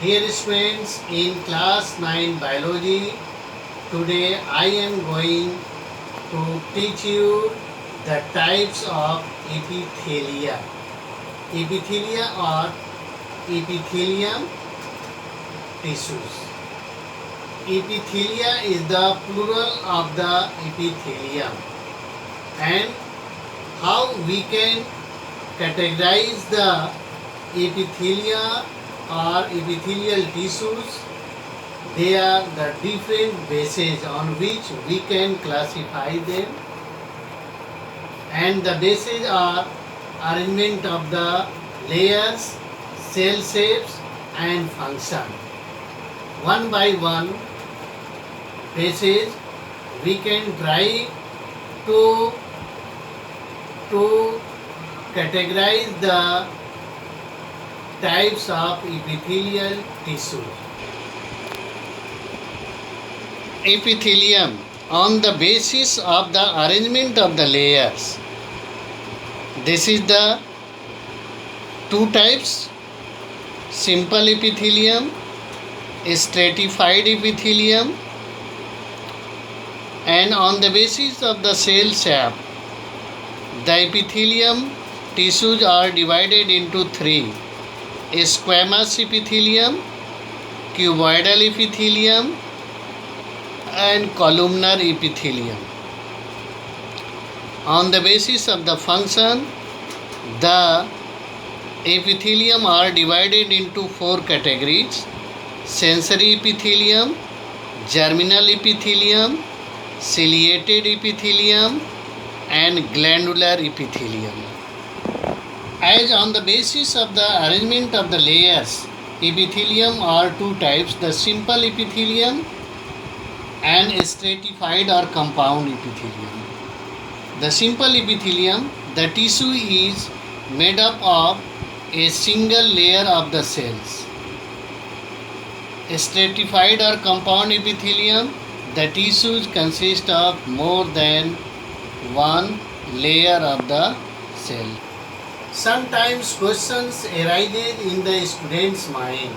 Dear students, in class 9 biology, today I am going to teach you the types of epithelia. Epithelia or epithelium tissues. Epithelia is the plural of the epithelium, and how we can categorize the epithelia or epithelial tissues. They are the different bases on which we can classify them, and the bases are arrangement of the layers, cell shapes and function. One by one bases we can try to categorize the types of epithelial tissue. Epithelium on the basis of the arrangement of the layers. This is the two types: simple epithelium, stratified epithelium, and on the basis of the cell shape, the epithelium tissues are divided into three: squamous epithelium, cuboidal epithelium, and columnar epithelium. On the basis of the function, the epithelium are divided into four categories: sensory epithelium, germinal epithelium, ciliated epithelium, and glandular epithelium. As on the basis of the arrangement of the layers, epithelium are two types: the simple epithelium and stratified or compound epithelium. The simple epithelium, the tissue is made up of a single layer of the cells. Stratified or compound epithelium, the tissues consist of more than one layer of the cell. Sometimes questions arise in the student's mind.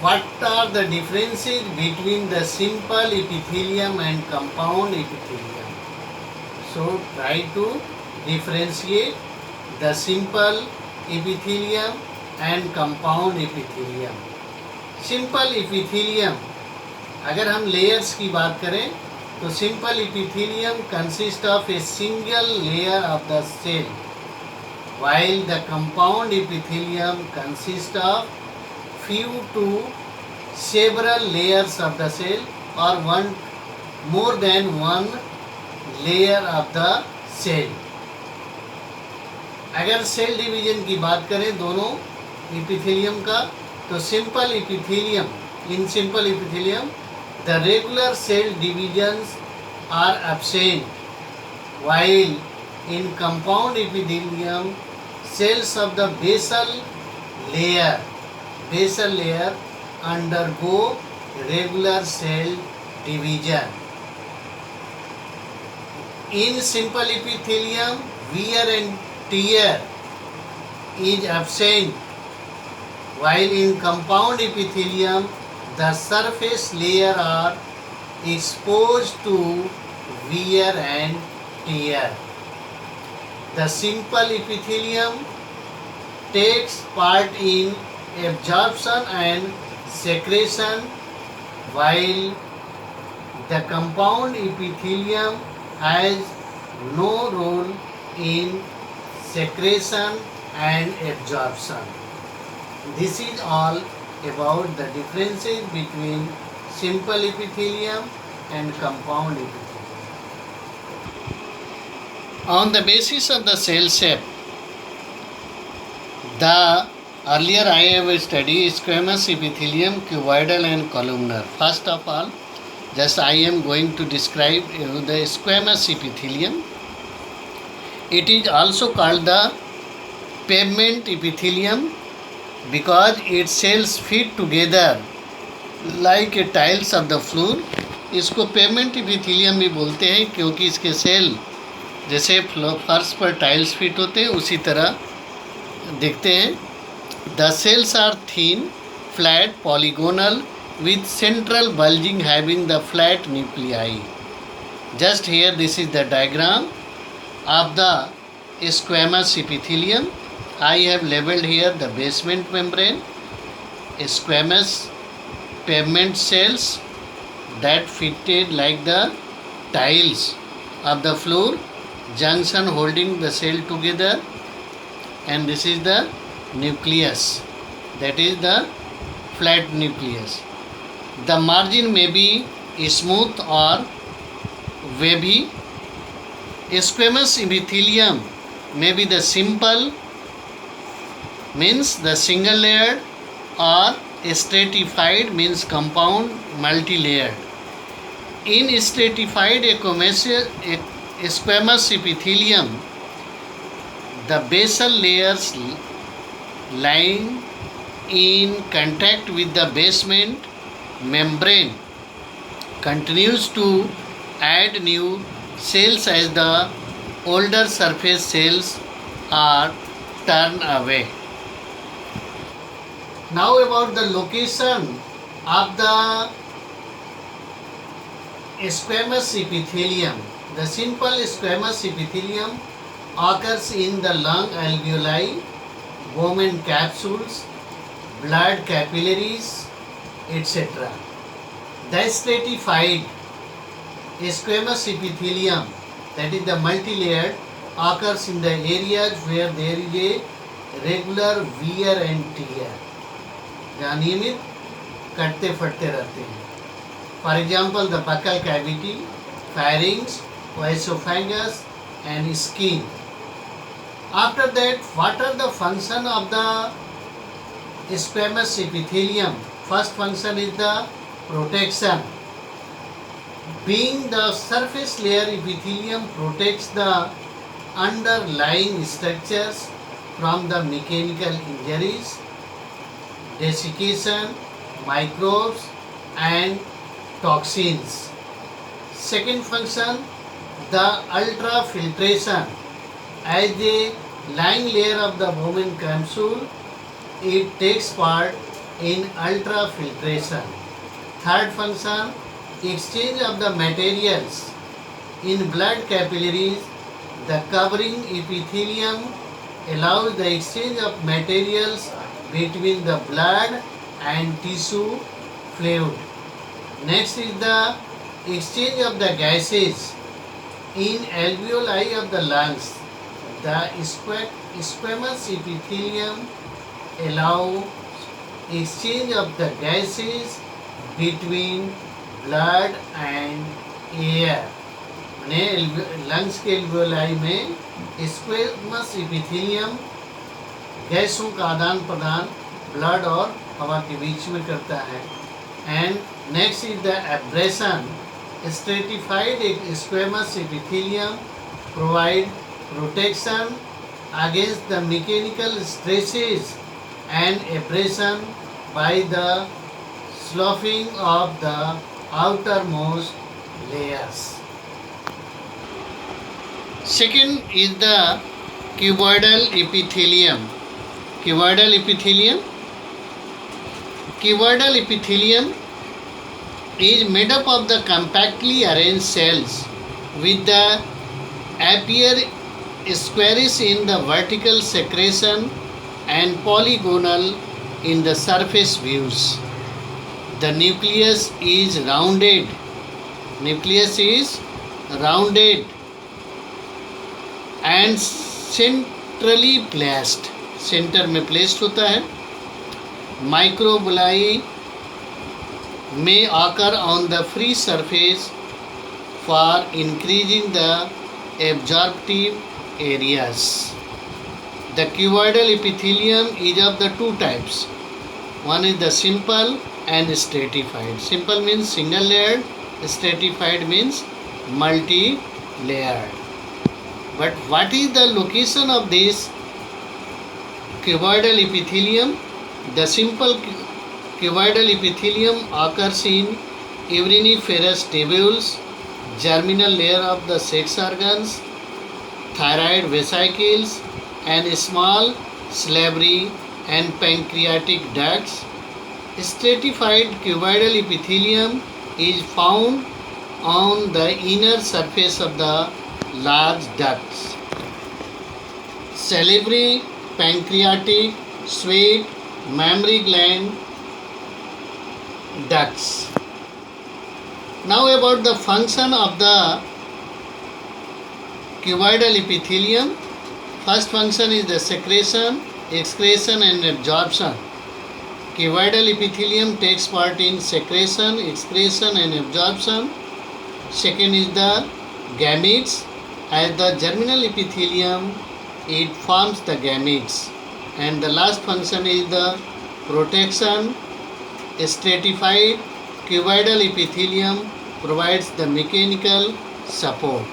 What are the differences between the simple epithelium and compound epithelium? So try to differentiate the simple epithelium and compound epithelium. Simple epithelium, अगर हम layers की बात करें तो simple epithelium consist of a single layer of the cell, while the compound epithelium consists of few to several layers of the cell or more than one layer of the cell. अगर cell division की बात करें दोनों epithelium का, तो simple epithelium, in simple epithelium the regular cell divisions are absent, while in compound epithelium cells of the basal layer undergo regular cell division. In simple epithelium, wear and tear is absent, while in compound epithelium the surface layer are exposed to wear and tear. The simple epithelium takes part in absorption and secretion, while the compound epithelium has no role in secretion and absorption. This is all about the differences between simple epithelium and compound epithelium. On the basis of the cell shape, the earlier I have studied squamous epithelium, cuboidal and columnar. First of all, just I am going to describe the squamous epithelium. It is also called the pavement epithelium because its cells fit together like a tiles of the floor. इसको pavement epithelium भी बोलते हैं क्योंकि इसके cell जैसे फर्श पर tiles fit होते हैं उसी तरह दिखते हैं. The cells are thin flat, polygonal, with central bulging having the flat nuclei. Just here, this is the diagram of the squamous epithelium. I have labeled here the basement membrane, squamous pavement cells that fitted like the tiles of the floor, junction holding the cell together, and this is the nucleus, that is the flat nucleus. The margin may be smooth or wavy. Squamous epithelium may be the simple, means the single layered, or stratified, means compound multi-layered. In stratified squamous epithelium, the basal layers lying in contact with the basement membrane continues to add new cells as the older surface cells are turned away. Now about the location of the squamous epithelium. The simple squamous epithelium occurs in the lung alveoli, Bowman capsules, blood capillaries, etc. The stratified squamous epithelium, that is the multi-layered, occurs in the areas where there is a regular wear and tear, जहाँ नियमित कटते फटते रहते हैं. For example, the buccal cavity, pharynx, esophagus, and skin. After that, what are the function of the squamous epithelium? First function is the protection. Being the surface layer, epithelium protects the underlying structures from the mechanical injuries, desiccation, microbes, and toxins. Second function, the ultrafiltration. As a lying layer of the Bowman capsule, it takes part in ultrafiltration. Third function, exchange of the materials. In blood capillaries, the covering epithelium allows the exchange of materials between the blood and tissue fluid. Next is the exchange of the gases. In alveoli of the lungs, the squamous epithelium allows exchange of the gases between blood and air. Lungs के alveoli में squamous epithelium गैसों का आदान प्रदान blood और हवा के बीच में करता है. And next is the abrasion. Stratified squamous epithelium provide protection against the mechanical stresses and abrasion by the sloughing of the outermost layers. Second is the cuboidal epithelium. Cuboidal epithelium. Cuboidal epithelium is made up of the compactly arranged cells with the appear squarish in the vertical secretion and polygonal in the surface views. The nucleus is rounded. Nucleus is rounded and centrally placed. Centre में placed होता है. Microbulli may occur on the free surface for increasing the absorptive areas. The cuboidal epithelium is of the two types. One is the simple and stratified. Simple means single layered, stratified means multi-layered. But what is the location of this cuboidal epithelium? The simple cuboidal epithelium occurs in uriniferous tubules, germinal layer of the sex organs, thyroid vesicles, and small salivary and pancreatic ducts. Stratified cuboidal epithelium is found on the inner surface of the large ducts. Salivary, pancreatic, sweat, mammary gland ducts. Now about the function of the cuboidal epithelium. First function is the secretion, excretion and absorption. Cuboidal epithelium takes part in secretion, excretion and absorption. Second is the gametes. As the germinal epithelium, it forms the gametes. And the last function is the protection. Stratified cuboidal epithelium provides the mechanical support.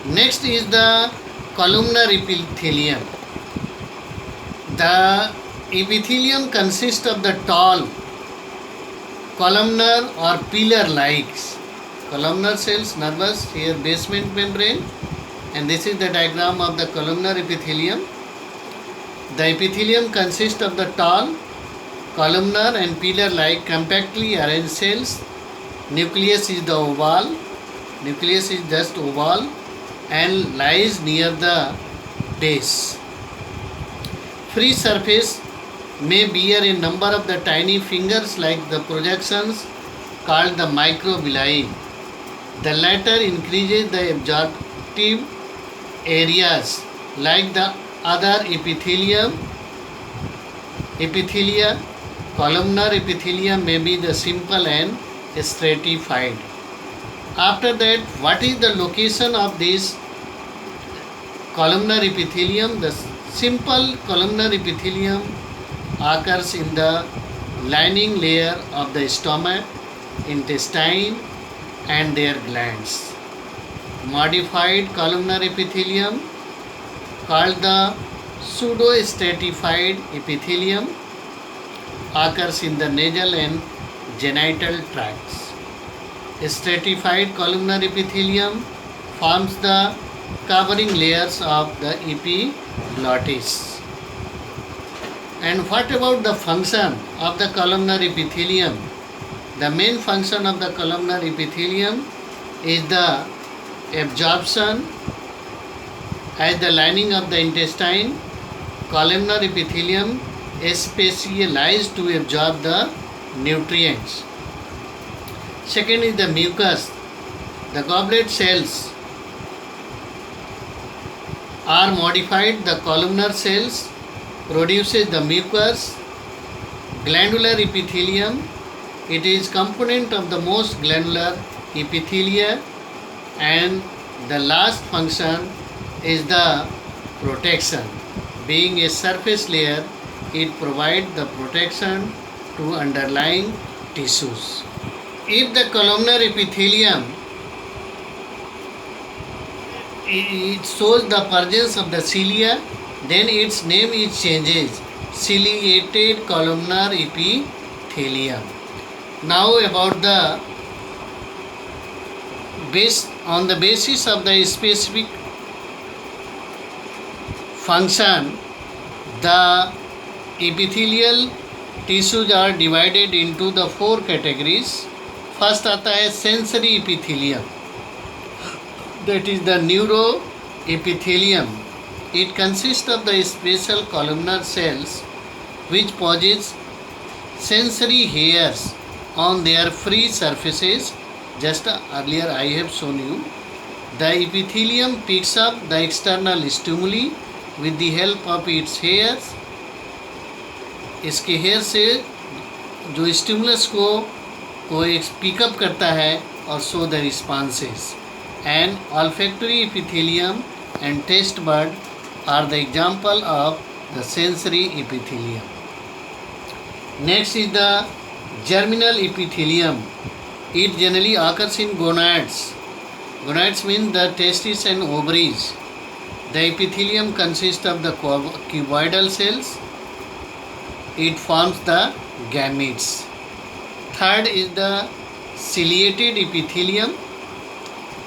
Next is the columnar epithelium. The epithelium consists of the tall columnar or pillar-like columnar cells, nervous, here basement membrane, and this is the diagram of the columnar epithelium. The epithelium consists of the tall columnar and pillar-like compactly arranged cells. Nucleus is the oval. Nucleus is just oval and lies near the base. Free surface may bear a number of the tiny fingers like the projections called the microvilli. The latter increases the absorptive areas like the other epithelia. Columnar epithelium may be the simple and stratified. After that, what is the location of this columnar epithelium? The simple columnar epithelium occurs in the lining layer of the stomach, intestine and their glands. Modified columnar epithelium called the pseudo-stratified epithelium occurs in the nasal and genital tracts. Stratified columnar epithelium forms the covering layers of the epiglottis. And what about the function of the columnar epithelium? The main function of the columnar epithelium is the absorption. As the lining of the intestine, columnar epithelium is specialized to absorb the nutrients. Second is the mucus. The goblet cells are modified. The columnar cells produces the mucus. Glandular epithelium. It is component of the most glandular epithelia, and the last function is the protection. Being a surface layer, it provides the protection to underlying tissues. If the columnar epithelium, it shows the presence of the cilia, then its name is changes, ciliated columnar epithelium. Now about the on the basis of the specific function, the epithelial tissues are divided into the 4 categories. First आता है sensory epithelium, that is the neuroepithelium. It consists of the special columnar cells which possess sensory hairs on their free surfaces. Just earlier I have shown you. The epithelium picks up the external stimuli with the help of its hairs. इसके hair से जो stimulus को एक pickup करता है और show the responses. And olfactory epithelium and taste bud are the example of the sensory epithelium. Next is the germinal epithelium. It generally occurs in gonads. Gonads mean the testes and ovaries. The epithelium consists of the cuboidal cells. It forms the gametes. Third is the ciliated epithelium.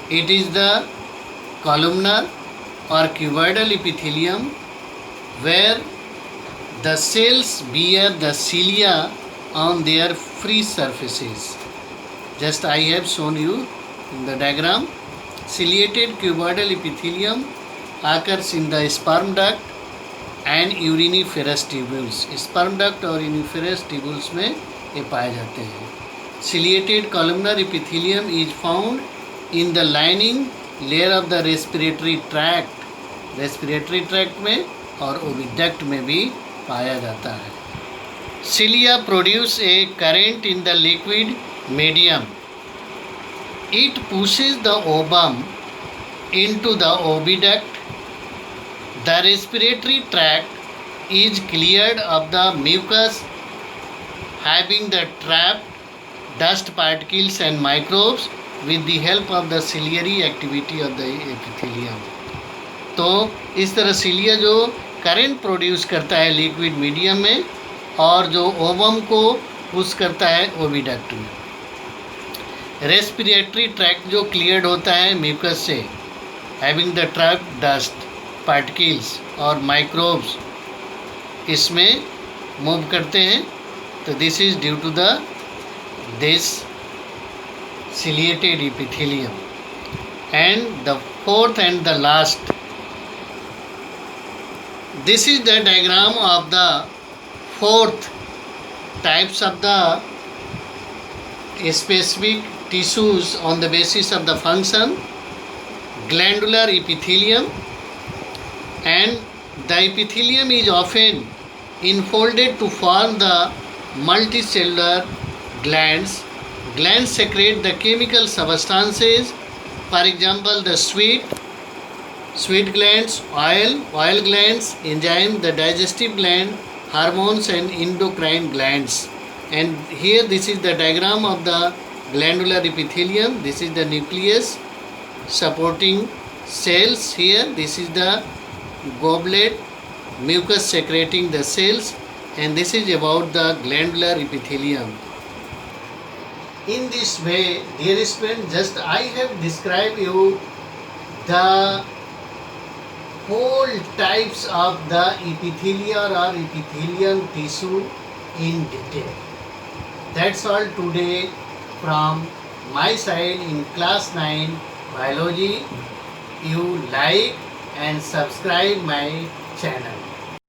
It is the columnar or cuboidal epithelium where the cells bear the cilia on their free surfaces. Just I have shown you in the diagram. Ciliated cuboidal epithelium occurs in the sperm duct and uriniferous tubules. Sperm duct और uriniferous tubules में ये पाए जाते हैं. Ciliated columnar epithelium is found in the lining layer of the respiratory tract. Respiratory tract में और oviduct में भी पाया जाता है. Cilia produce a current in the liquid medium. It pushes the ovum into the oviduct. The respiratory tract is cleared of the mucus having the trapped dust particles and microbes with the help of the ciliary activity of the epithelium. तो इस तरह cilia जो current produce करता है liquid medium में और जो ovum को पुश करता है ओविडक्ट में. रेस्पिरेटरी ट्रैक्ट जो क्लियर्ड होता है म्यूकस से having the trap dust particles और माइक्रोब्स इसमें मूव करते हैं. तो this is due to the this ciliated epithelium. And the fourth and the last, this is the diagram of the fourth types of the specific tissues on the basis of the function. Glandular epithelium, and the epithelium is often enfolded to form the multicellular glands. Glands secrete the chemical substances, for example the sweet glands, oil glands, enzyme, the digestive gland, hormones and endocrine glands. And here this is the diagram of the glandular epithelium. This is the nucleus supporting cells here. This is the goblet, mucus secreting the cells, and this is about the glandular epithelium. In this way, dear student, just I have described you the whole types of the epithelial or epithelial tissue in detail. That's all today from my side in class 9 biology. You like and subscribe my channel.